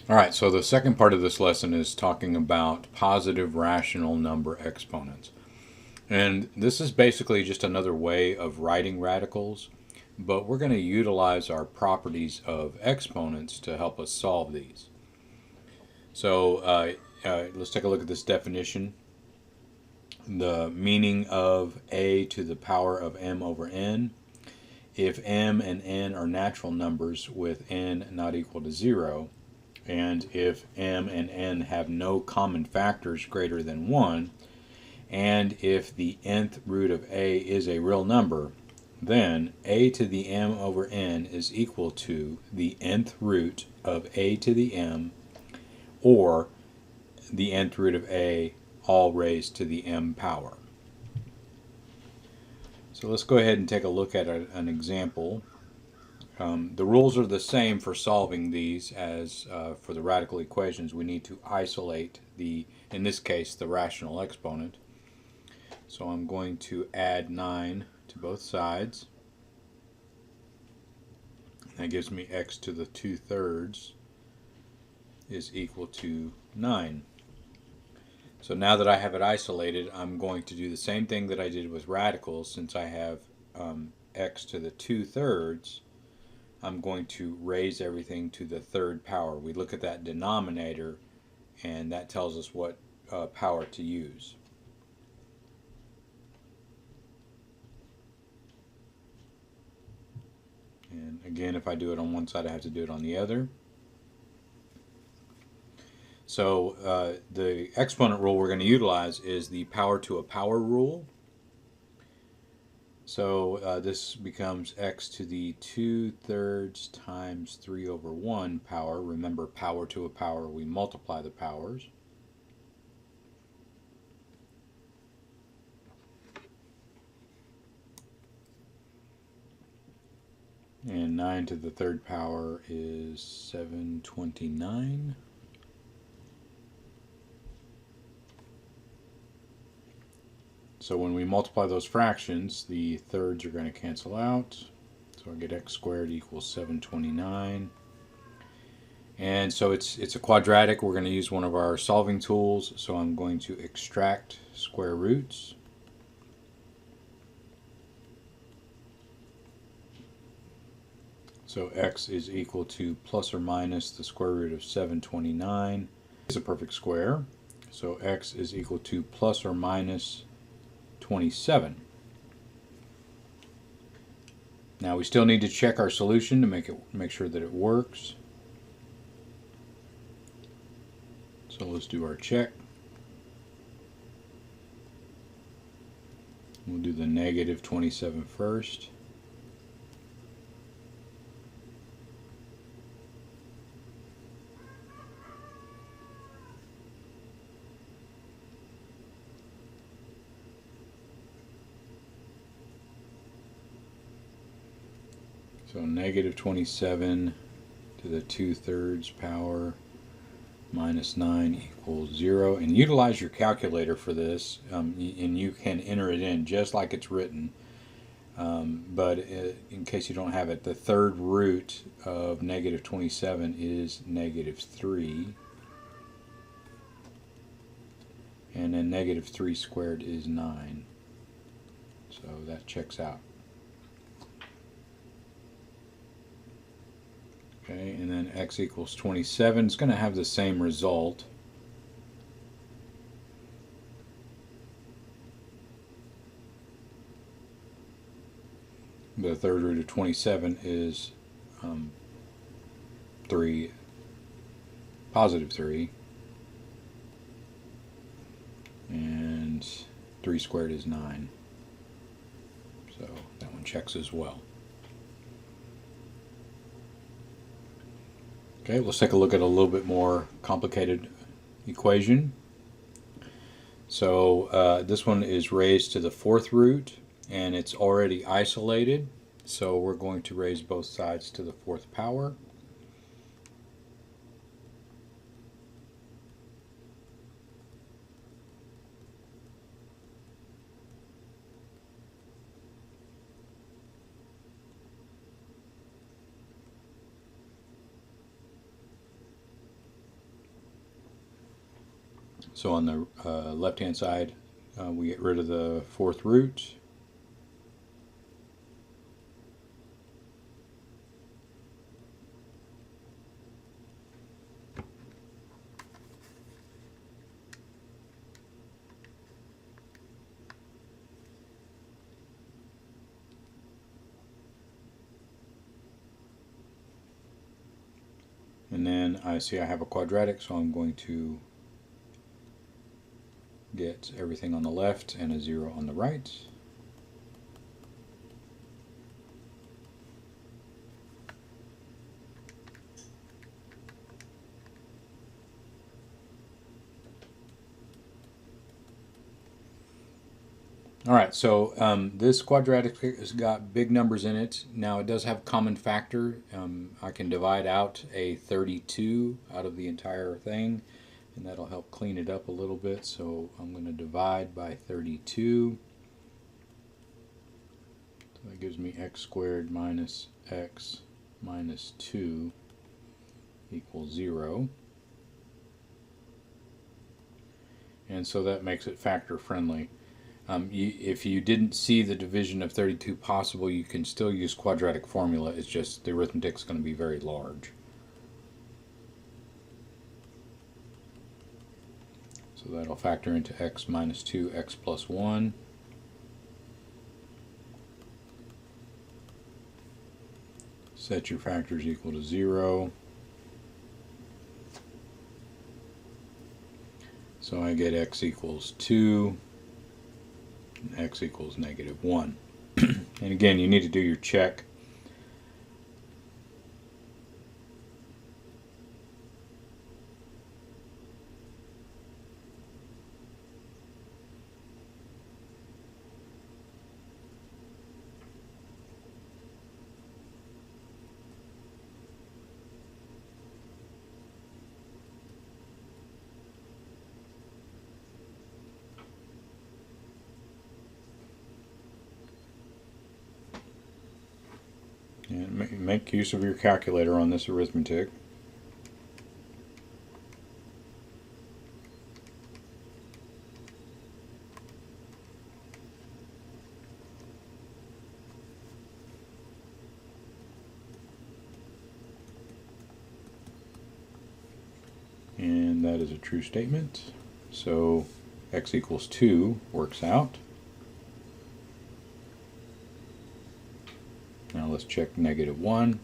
All right, so the second part of this lesson is talking about positive rational number exponents. And this is basically just another way of writing radicals, but we're going to utilize our properties of exponents to help us solve these. So let's take a look at this definition. The meaning of a to the power of m over n. If m and n are natural numbers with n not equal to 0, and if m and n have no common factors greater than 1, and if the nth root of a is a real number, then a to the m over n is equal to the nth root of a to the m, or the nth root of a all raised to the m power. So let's go ahead and take a look at an example. The rules are the same for solving these as for the radical equations. We need to isolate in this case, the rational exponent. So I'm going to add 9 to both sides. That gives me x to the 2/3 is equal to 9. So now that I have it isolated, I'm going to do the same thing that I did with radicals. Since I have x to the 2/3, I'm going to raise everything to the third power. We look at that denominator, and that tells us what power to use. And again, if I do it on one side, I have to do it on the other. So the exponent rule we're going to utilize is the power to a power rule. So this becomes x to the 2/3 times 3 over 1 power. Remember, power to a power, we multiply the powers. And 9 to the third power is 729. So when we multiply those fractions, the thirds are going to cancel out. So I get x squared equals 729. And so it's a quadratic. We're going to use one of our solving tools. So I'm going to extract square roots. So x is equal to plus or minus the square root of 729. It's a perfect square. So x is equal to plus or minus 27. Now we still need to check our solution to make sure that it works. So let's do our check. We'll do the negative 27 first. So negative 27 to the 2/3 power minus 9 equals 0. And utilize your calculator for this, and you can enter it in just like it's written. But in case you don't have it, the third root of negative 27 is negative 3. And then negative 3 squared is 9. So that checks out. Okay, and then x equals 27. It's going to have the same result. The third root of 27 is 3, positive 3. And 3 squared is 9. So that one checks as well. Okay, let's take a look at a little bit more complicated equation. So this one is raised to the fourth root, and it's already isolated. So we're going to raise both sides to the fourth power. So on the left hand side, we get rid of the fourth root. And then I see I have a quadratic, so I'm going to get everything on the left and a 0 on the right. All right, so this quadratic has got big numbers in it. Now it does have a common factor. I can divide out a 32 out of the entire thing, and that'll help clean it up a little bit. So I'm going to divide by 32. So that gives me x squared minus x minus 2 equals 0. And so that makes it factor friendly. If you didn't see the division of 32 possible, you can still use quadratic formula. It's just the arithmetic is going to be very large. So that'll factor into x minus 2, x plus 1. Set your factors equal to 0. So I get x equals 2. X equals negative 1. And again, you need to do your check. And make use of your calculator on this arithmetic. And that is a true statement. So x equals 2 works out. Now let's check negative 1.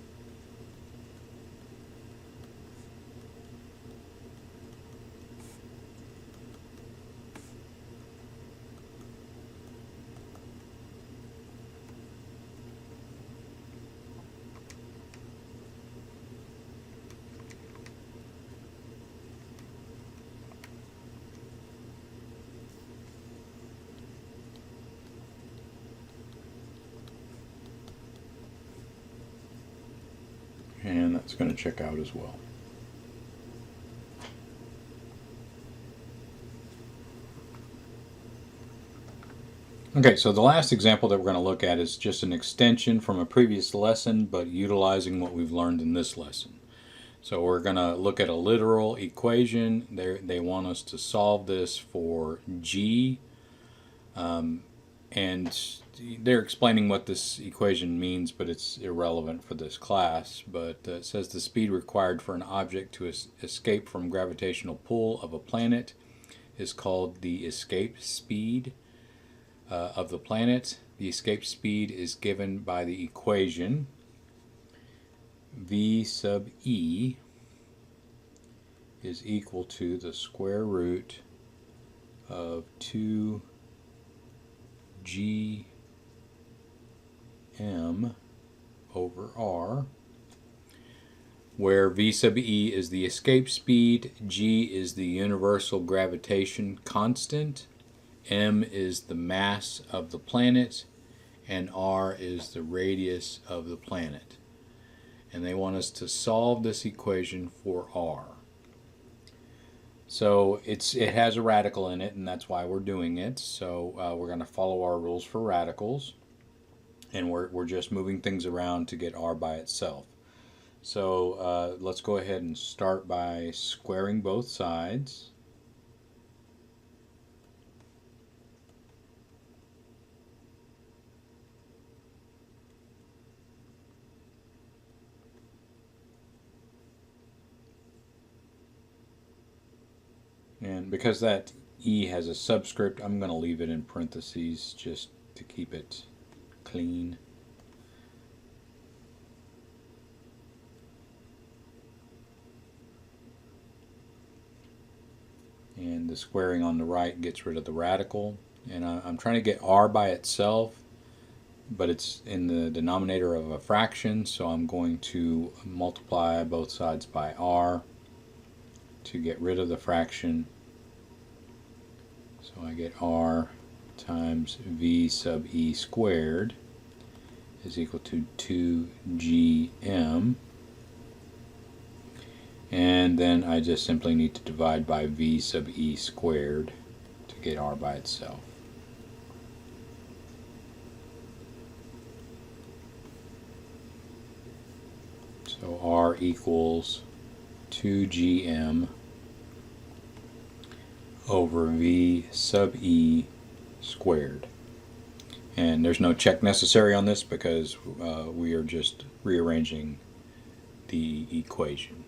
And that's going to check out as well. Okay, so the last example that we're going to look at is just an extension from a previous lesson, but utilizing what we've learned in this lesson. So we're going to look at a literal equation. They want us to solve this for g, and they're explaining what this equation means, but it's irrelevant for this class. But it says the speed required for an object to escape from gravitational pull of a planet is called the escape speed of the planet. The escape speed is given by the equation v sub e is equal to the square root of 2g m over r, where v sub e is the escape speed, g is the universal gravitation constant, m is the mass of the planet, and r is the radius of the planet. And they want us to solve this equation for r. So it has a radical in it, and that's why we're doing it. So we're going to follow our rules for radicals, and we're just moving things around to get r by itself. So let's go ahead and start by squaring both sides. And because that e has a subscript, I'm going to leave it in parentheses just to keep it clean. And the squaring on the right gets rid of the radical. And I'm trying to get r by itself, but it's in the denominator of a fraction, so I'm going to multiply both sides by r to get rid of the fraction. So I get r times v sub e squared is equal to 2gm. And then I just simply need to divide by v sub e squared to get r by itself. So r equals 2gm over v sub e squared. And there's no check necessary on this because we are just rearranging the equation.